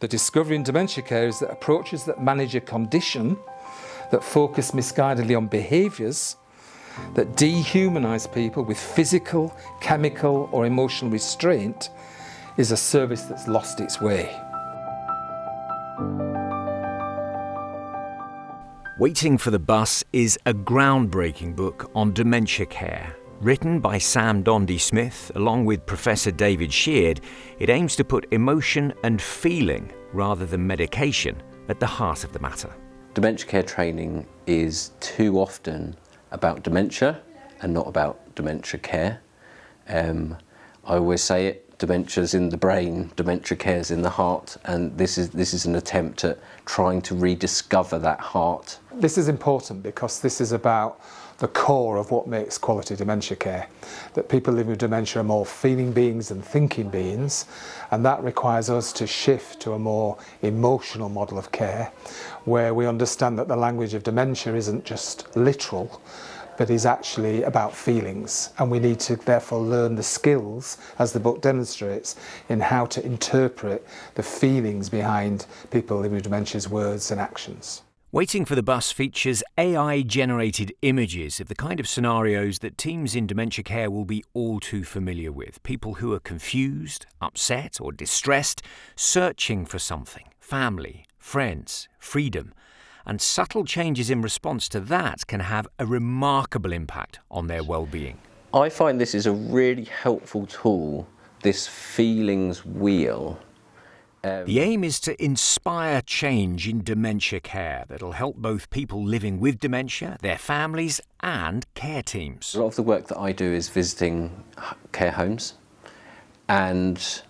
The discovery in dementia care is that approaches that manage a condition, that focus misguidedly on behaviours, that dehumanise people with physical, chemical or emotional restraint is a service that's lost its way. Waiting for the Bus is a groundbreaking book on dementia care. Written by Sam Dondi-Smith along with Professor David Sheard, it aims to put emotion and feeling, rather than medication, at the heart of the matter. Dementia care training is too often about dementia and not about dementia care. I always say it, dementia's in the brain, dementia care's in the heart, and this is an attempt at trying to rediscover that heart. This is important because this is about the core of what makes quality dementia care, that people living with dementia are more feeling beings than thinking beings, and that requires us to shift to a more emotional model of care where we understand that the language of dementia isn't just literal but is actually about feelings, and we need to therefore learn the skills, as the book demonstrates, in how to interpret the feelings behind people living with dementia's words and actions. Waiting for the Bus features AI-generated images of the kind of scenarios that teams in dementia care will be all too familiar with. People who are confused, upset or distressed, searching for something, family, friends, freedom. And subtle changes in response to that can have a remarkable impact on their well-being. I find this is a really helpful tool, this feelings wheel. The aim is to inspire change in dementia care that'll help both people living with dementia, their families and care teams. A lot of the work that I do is visiting care homes, and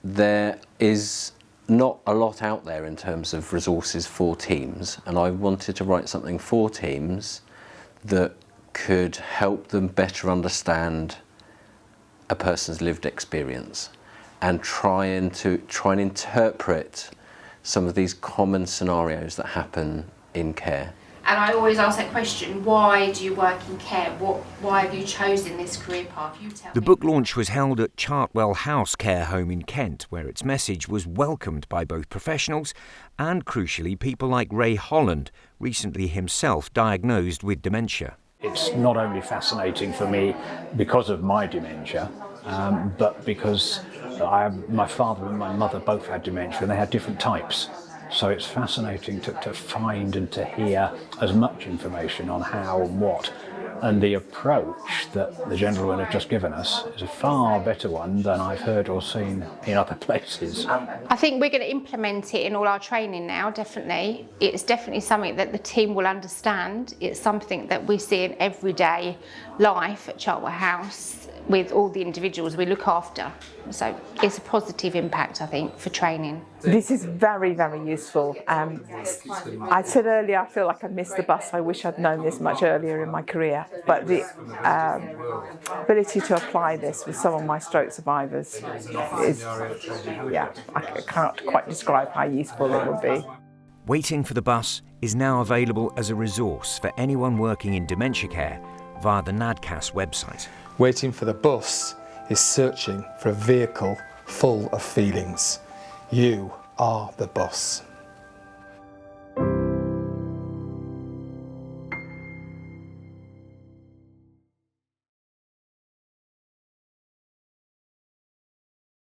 there is not a lot out there in terms of resources for teams, and I wanted to write something for teams that could help them better understand a person's lived experience and try and interpret some of these common scenarios that happen in care. And I always ask that question, why do you work in care? Why have you chosen this career path? You tell me. The book launch was held at Chartwell House Care Home in Kent, where its message was welcomed by both professionals and, crucially, people like Ray Holland, recently himself diagnosed with dementia. It's not only fascinating for me because of my dementia, but because my father and my mother both had dementia, and they had different types. So it's fascinating to find and to hear as much information on how and what. And the approach that the gentleman had just given us is a far better one than I've heard or seen in other places. I think we're going to implement it in all our training now, definitely. It's definitely something that the team will understand. It's something that we see in everyday life at Chartwell House with all the individuals we look after. So it's a positive impact, I think, for training. This is very, very useful. I said earlier, I feel like I missed the bus. I wish I'd known this much earlier in my career. But the ability to apply this with some of my stroke survivors is, I can't quite describe how useful it would be. Waiting for the Bus is now available as a resource for anyone working in dementia care via the NADCAS website. Waiting for the Bus is searching for a vehicle full of feelings. You are the bus.